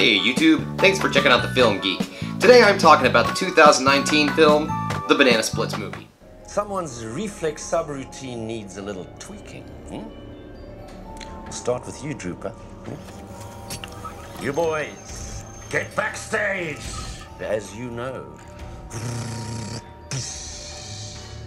Hey YouTube, thanks for checking out The Film Geek. Today I'm talking about the 2019 film, The Banana Splits Movie. Someone's reflex subroutine needs a little tweaking. We'll start with you, Drooper. You boys, get backstage! As you know,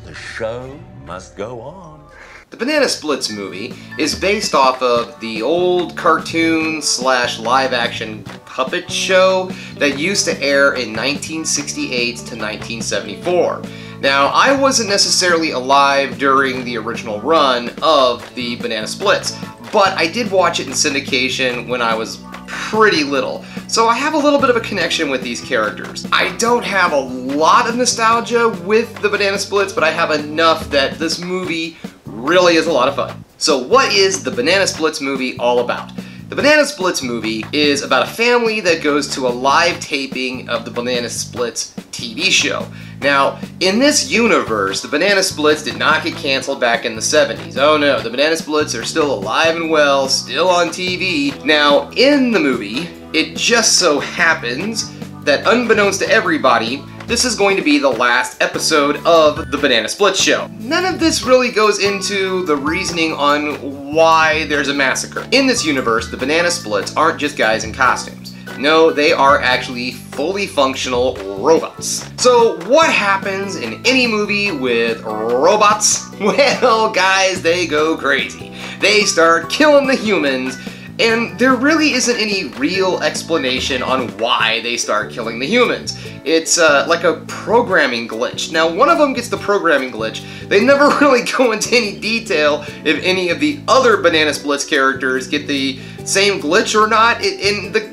the show must go on. The Banana Splits movie is based off of the old cartoon / live action puppet show that used to air in 1968 to 1974. Now, I wasn't necessarily alive during the original run of the Banana Splits, but I did watch it in syndication when I was pretty little, so I have a little bit of a connection with these characters. I don't have a lot of nostalgia with the Banana Splits, but I have enough that this movie really is a lot of fun. So what is the Banana Splits movie all about? The Banana Splits movie is about a family that goes to a live taping of the Banana Splits TV show. Now, in this universe, the Banana Splits did not get canceled back in the 70s. Oh no, the Banana Splits are still alive and well, still on TV. Now, in the movie, it just so happens that unbeknownst to everybody, this is going to be the last episode of the Banana Splits show. None of this really goes into the reasoning on why there's a massacre. In this universe, the Banana Splits aren't just guys in costumes. No, they are actually fully functional robots. So what happens in any movie with robots? Well, guys, they go crazy. They start killing the humans, and there really isn't any real explanation on why they start killing the humans. It's like a programming glitch. Now, one of them gets the programming glitch. They never really go into any detail if any of the other Banana Splits characters get the same glitch or not.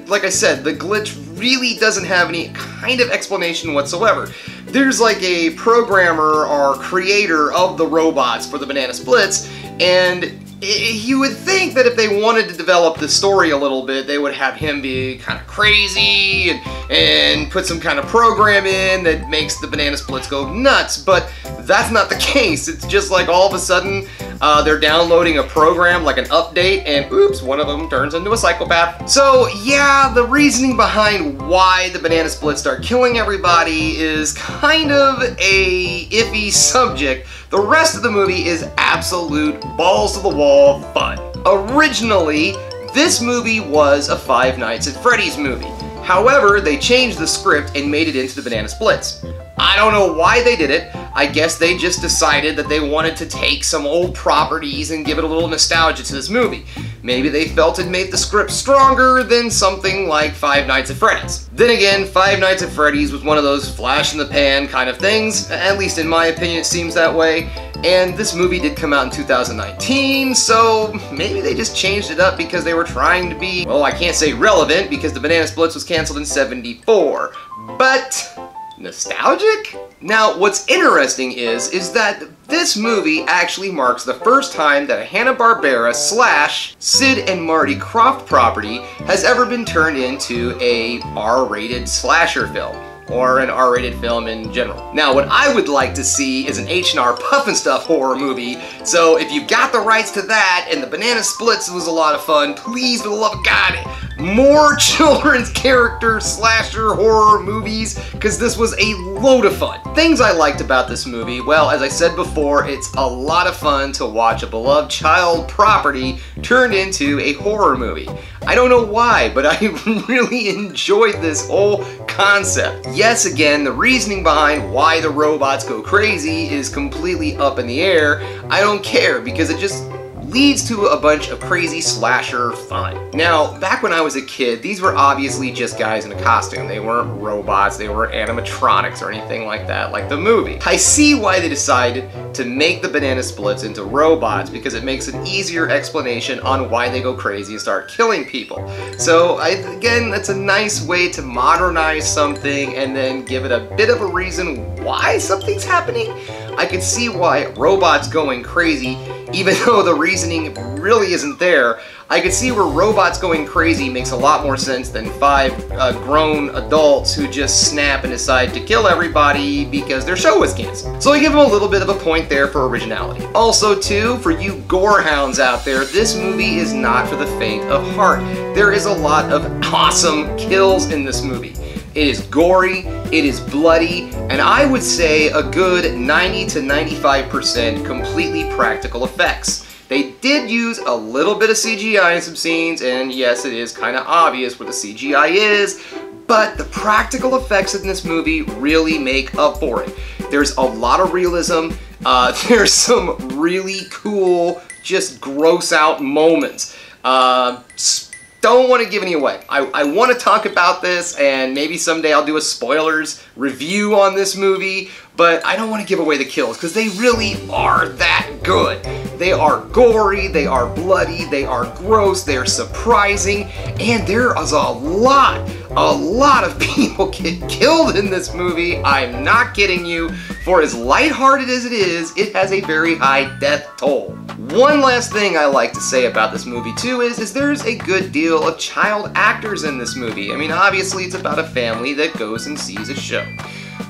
Like I said, the glitch really doesn't have any kind of explanation whatsoever. There's like a programmer or creator of the robots for the Banana Splits, and you would think that if they wanted to develop the story a little bit, they would have him be kind of crazy and put some kind of program in that makes the Banana Splits go nuts, but that's not the case. It's just like all of a sudden they're downloading a program, like an update, and oops, one of them turns into a psychopath. So yeah, the reasoning behind why the Banana Splits start killing everybody is kind of a iffy subject. The rest of the movie is absolute balls to the wall fun. Originally, this movie was a Five Nights at Freddy's movie. However, they changed the script and made it into the Banana Splits. I don't know why they did it. I guess they just decided that they wanted to take some old properties and give it a little nostalgia to this movie. Maybe they felt it made the script stronger than something like Five Nights at Freddy's. Then again, Five Nights at Freddy's was one of those flash in the pan kind of things. At least in my opinion, it seems that way. And this movie did come out in 2019, so maybe they just changed it up because they were trying to be, well, I can't say relevant because the Banana Splits was canceled in '74, but nostalgic? Now, what's interesting is that this movie actually marks the first time that a Hanna-Barbera / Sid and Marty Krofft property has ever been turned into a R-rated slasher film, or an R-rated film in general. Now, what I would like to see is an H&R Pufnstuf horror movie, so if you've got the rights to that, and the Banana Splits was a lot of fun, please, for the love of God, more children's character slasher horror movies, because this was a load of fun. Things I liked about this movie, well, as I said before, it's a lot of fun to watch a beloved child property turned into a horror movie. I don't know why, but I really enjoyed this whole concept. Yes, again, the reasoning behind why the robots go crazy is completely up in the air. I don't care, because it just leads to a bunch of crazy slasher fun. Now, back when I was a kid, these were obviously just guys in a costume. They weren't robots, they weren't animatronics or anything like that, like the movie. I see why they decided to make the Banana Splits into robots, because it makes an easier explanation on why they go crazy and start killing people. So, again, that's a nice way to modernize something and then give it a bit of a reason why something's happening. I can see why robots going crazy, even though the reasoning really isn't there, I can see where robots going crazy makes a lot more sense than 5 grown adults who just snap and decide to kill everybody because their show was canceled. So I give them a little bit of a point there for originality. Also too, for you gore hounds out there, this movie is not for the faint of heart. There is a lot of awesome kills in this movie. It is gory, it is bloody, and I would say a good 90 to 95% completely practical effects. They did use a little bit of CGI in some scenes, and yes, it is kind of obvious where the CGI is, but the practical effects in this movie really make up for it. There's a lot of realism, there's some really cool, just gross out moments. Don't want to give any away. I want to talk about this, and maybe someday I'll do a spoilers review on this movie, but I don't want to give away the kills because they really are that good. They are gory, they are bloody, they are gross, they're surprising, and there is a lot of people get killed in this movie. I'm not kidding you. For as lighthearted as it has a very high death toll. One last thing I like to say about this movie too is there's a good deal of child actors in this movie. I mean, obviously it's about a family that goes and sees a show.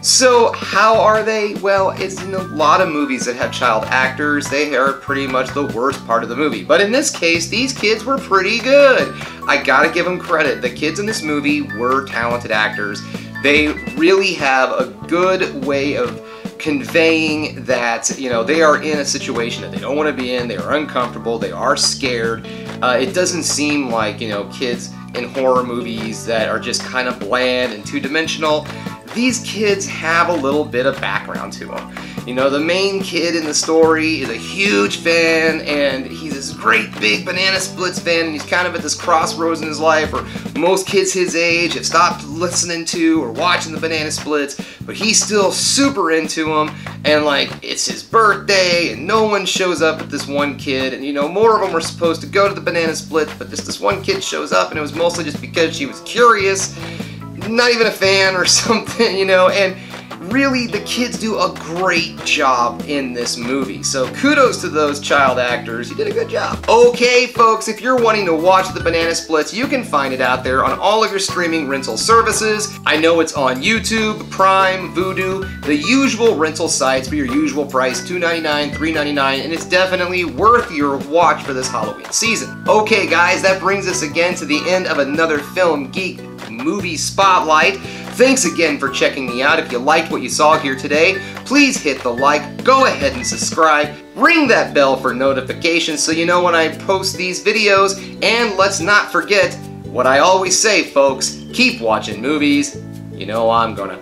So how are they? Well, it's in a lot of movies that have child actors, they are pretty much the worst part of the movie. But in this case, these kids were pretty good. I gotta give them credit. The kids in this movie were talented actors. They really have a good way of conveying that, you know, they are in a situation that they don't want to be in, they are uncomfortable, they are scared. It doesn't seem like, you know, kids in horror movies that are just kind of bland and two-dimensional. These kids have a little bit of background to them. You know, the main kid in the story is a huge fan, and he's this great big Banana Splits fan, and he's kind of at this crossroads in his life where most kids his age have stopped listening to or watching the Banana Splits, but he's still super into them, and like, it's his birthday, and no one shows up at this one kid, and you know, more of them were supposed to go to the Banana Splits, but this one kid shows up, and it was mostly just because she was curious, not even a fan or something, you know, and really, the kids do a great job in this movie. So kudos to those child actors. You did a good job. Okay, folks, if you're wanting to watch the Banana Splits, you can find it out there on all of your streaming rental services. I know it's on YouTube, Prime, Vudu, the usual rental sites for your usual price, $2.99, $3.99, and it's definitely worth your watch for this Halloween season. Okay, guys, that brings us again to the end of another Film Geek Movie Spotlight. Thanks again for checking me out. If you liked what you saw here today, please hit the like, go ahead and subscribe, ring that bell for notifications so you know when I post these videos, and let's not forget what I always say, folks, keep watching movies. You know I'm gonna.